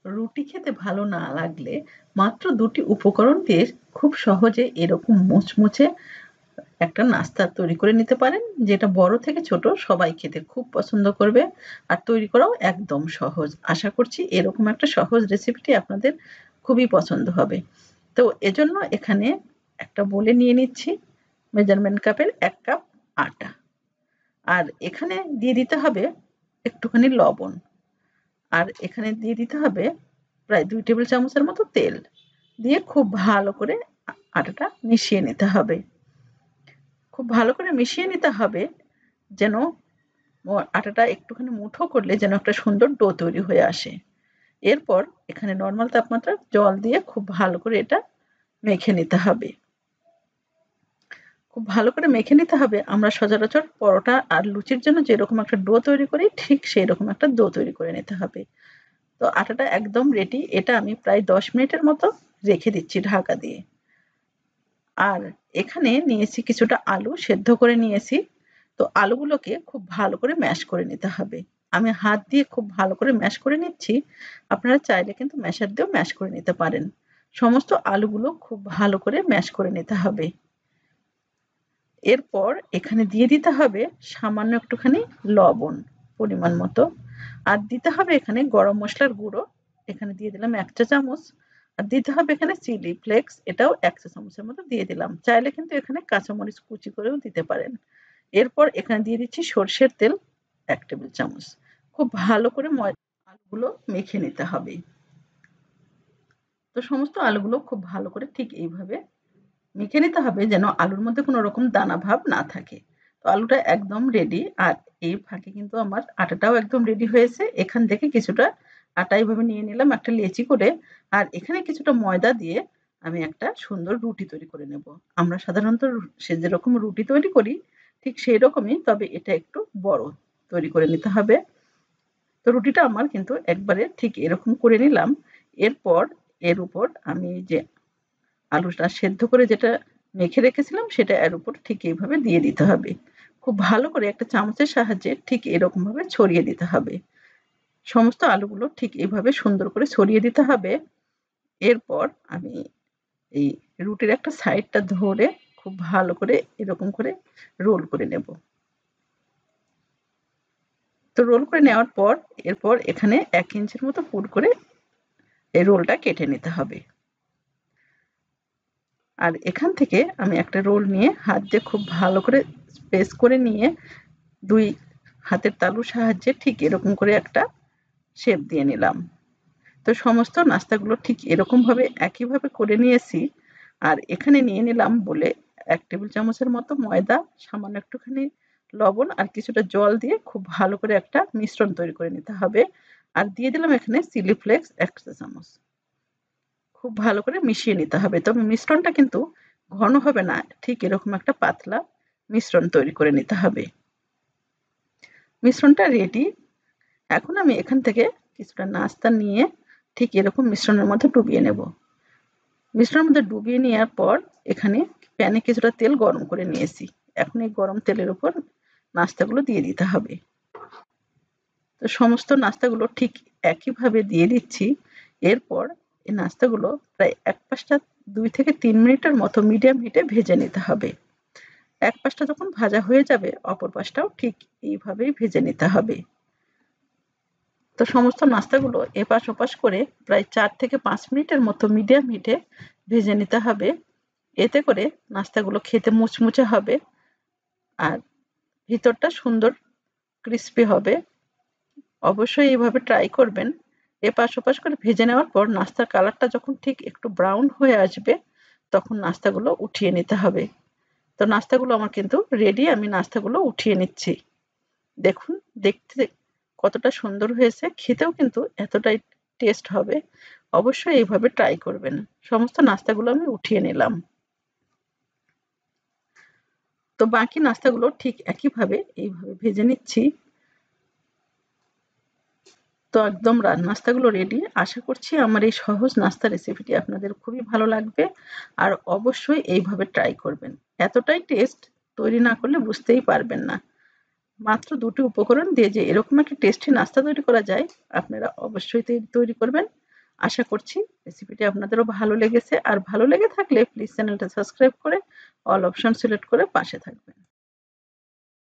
রুটি খেতে ভালো না লাগলে মাত্র ২ টি উপকরণ দিয়ে খুব সহজে এরকম মুচমুচে একটা নাস্তা তৈরি করে নিতে পারেন, যেটা বড় থেকে ছোট সবাই খেতে খুব পছন্দ করবে। আর তৈরি করাও একদম সহজ। আশা করছি এরকম একটা সহজ রেসিপিটি আপনাদের খুবই পছন্দ হবে। তো এজন্য এখানে একটা বোলে নিয়ে নিচ্ছি মেজারমেন্ট কাপের ১ কাপ আটা। আর এখানে দিয়ে দিতে হবে একটুখানি লবণ। আর এখানে দিয়ে দিতে হবে প্রায় ২ টেবিল চামচের মতো তেল। দিয়ে খুব ভালো করে আটাটা মিশিয়ে নিতে হবে। খুব ভালো করে মিশিয়ে নিতে হবে যেন আটাটা একটুখানি মুঠো করলে যেন একটা সুন্দর ডো তৈরি হয়ে আসে। এরপর এখানে নরমাল তাপমাত্রার জল দিয়ে খুব ভালো করে এটা মেখে নিতে হবে। খুব ভালো করে মেখে নিতে হবে। আমরা সচরাচর পরোটা আর লুচির জন্য যেরকম একটা ডো তৈরি করি ঠিক সেই রকম একটা ডো তৈরি করে নিতে হবে। তো আটাটা একদম রেডি। এটা আমি প্রায় ১০ মিনিটের মতো রেখে দিচ্ছি ঢাকা দিয়ে। আর এখানে নিয়েছি কিছুটা আলু সেদ্ধ করে নিয়েছি। তো আলুগুলোকে খুব ভালো করে ম্যাশ করে নিতে হবে। আমি হাত দিয়ে খুব ভালো করে ম্যাশ করে নিচ্ছি। আপনারা চাইলে কিন্তু ম্যাশার দিয়েও ম্যাশ করে নিতে পারেন। সমস্ত আলুগুলো খুব ভালো করে ম্যাশ করে নিতে হবে। এরপর এখানে দিয়ে দিতে হবে সামান্য একটুখানি লবণ পরিমাণ মতো। আর দিতে হবে এখানে গরম মসলার গুঁড়ো। এখানে দিয়ে দিলাম ১ চা চামচ। আর দিতে হবে এখানে চিলি ফ্লেক্স, এটাও ১ চা চামচের মতো দিয়ে দিলাম। চাইলে কিন্তু এখানে কাঁচামরিচ কুচি করেও দিতে পারেন। এরপর এখানে দিয়ে দিচ্ছি সরষের তেল ১ টেবিল চামচ। খুব ভালো করে আলুগুলো মেখে নিতে হবে। তো সমস্ত আলুগুলো খুব ভালো করে ঠিক এইভাবে মেখে নিতে হবে যেন আলুর মধ্যে কোনো রকম দানা ভাব না থাকে। তো আলুটা একদম রেডি। আর এই ফাঁকে কিন্তু আমার আটাটাও একদম রেডি হয়েছে। এখান থেকে কিছুটা আটা এভাবে নিয়ে নিলাম একটা লেচি করে। আর এখানে কিছুটা ময়দা দিয়ে আমি একটা সুন্দর রুটি তৈরি করে নেব। আমরা সাধারণত সে যেরকম রুটি তৈরি করি ঠিক সেই রকমই, তবে এটা একটু বড় তৈরি করে নিতে হবে। তো রুটিটা আমার কিন্তু একবারে ঠিক এরকম করে নিলাম। এরপর এর উপর আমি যে আলুটা সেদ্ধ করে যেটা মেখে রেখেছিলাম সেটা এর উপর ঠিক এইভাবে দিয়ে দিতে হবে। খুব ভালো করে একটা চামচের সাহায্যে ঠিক এরকমভাবে ছড়িয়ে দিতে হবে। সমস্ত আলুগুলো ঠিক এভাবে সুন্দর করে ছড়িয়ে দিতে হবে। এরপর আমি এই রুটির একটা সাইডটা ধরে খুব ভালো করে এরকম করে রোল করে নেব। তো রোল করে নেওয়ার পর এরপর এখানে ১ ইঞ্চির মতো পুর করে এই রোলটা কেটে নিতে হবে। আর এখান থেকে আমি একটা রোল নিয়ে হাত দিয়ে খুব ভালো করে প্রেস করে নিয়ে ২ হাতের তালুর সাহায্যে ঠিক এরকম করে একটা শেপ দিয়ে নিলাম। তো সমস্ত নাস্তাগুলো ঠিক এরকমভাবে একইভাবে করে নিয়েছি। আর এখানে নিয়ে নিলাম বলে ১ টেবিল চামচের মতো ময়দা, সামান্য একটুখানি লবণ আর কিছুটা জল দিয়ে খুব ভালো করে একটা মিশ্রণ তৈরি করে নিতে হবে। আর দিয়ে দিলাম এখানে চিলি ফ্লেক্স ১ চা চামচ। খুব ভালো করে মিশিয়ে নিতে হবে। তবে মিশ্রণটা কিন্তু ঘন হবে না, ঠিক এরকম একটা পাতলা মিশ্রণ তৈরি করে নিতে হবে। মিশ্রণটা রেডি। এখন আমি এখান থেকে কিছুটা নাস্তা নিয়ে ঠিক এরকম মিশ্রণের মধ্যে ডুবিয়ে নেব। মিশ্রণের মধ্যে ডুবিয়ে নেওয়ার পর এখানে প্যানে কিছুটা তেল গরম করে নিয়েছি। এখন এই গরম তেলের উপর নাস্তাগুলো দিয়ে দিতে হবে। তো সমস্ত নাস্তাগুলো ঠিক একইভাবে দিয়ে দিচ্ছি। এরপর এই নাস্তাগুলো প্রায় এক পাশটা ২ থেকে ৩ মিনিটের মতো মিডিয়াম হিটে ভেজে নিতে হবে। এক পাশটা যখন ভাজা হয়ে যাবে অপর পাশটাও ঠিক এইভাবেই ভেজে নিতে হবে। তো সমস্ত নাস্তাগুলো এপাশ ওপাশ করে প্রায় ৪ থেকে ৫ মিনিটের মতো মিডিয়াম হিটে ভেজে নিতে হবে। এতে করে নাস্তাগুলো খেতে মুচমুচে হবে আর ভিতরটা সুন্দর ক্রিস্পি হবে। অবশ্যই এইভাবে ট্রাই করবেন। এপাশ ওপাশ করে ভেজে নেওয়ার পর নাস্তার কালারটা যখন ঠিক একটু ব্রাউন হয়ে আসবে তখন নাস্তাগুলো উঠিয়ে নিতে হবে। তো নাস্তাগুলো আমার কিন্তু রেডি। আমি নাস্তাগুলো উঠিয়ে নিচ্ছি। দেখুন দেখতে কতটা সুন্দর হয়েছে, খেতেও কিন্তু এতটাই টেস্ট হবে। অবশ্যই এইভাবে ট্রাই করবেন। সমস্ত নাস্তাগুলো আমি উঠিয়ে নিলাম। তো বাকি নাস্তাগুলো ঠিক একইভাবে এইভাবে ভেজে নিচ্ছি। তো একদম নাস্তাগুলো রেডি। আশা করছি আমার এই সহজ নাস্তা রেসিপিটি আপনাদের খুবই ভালো লাগবে। আর অবশ্যই এইভাবে ট্রাই করবেন। এতটাই টেস্ট তৈরি না করলে বুঝতেই পারবেন না। মাত্র ২ টি উপকরণ দিয়ে যে এরকম একটা টেস্টি নাস্তা তৈরি করা যায়, আপনারা অবশ্যই তৈরি করবেন। আশা করছি রেসিপিটি আপনাদেরও ভালো লেগেছে, আর ভালো লেগে থাকলে প্লিজ চ্যানেলটা সাবস্ক্রাইব করে অল অপশন সিলেক্ট করে পাশে থাকবেন।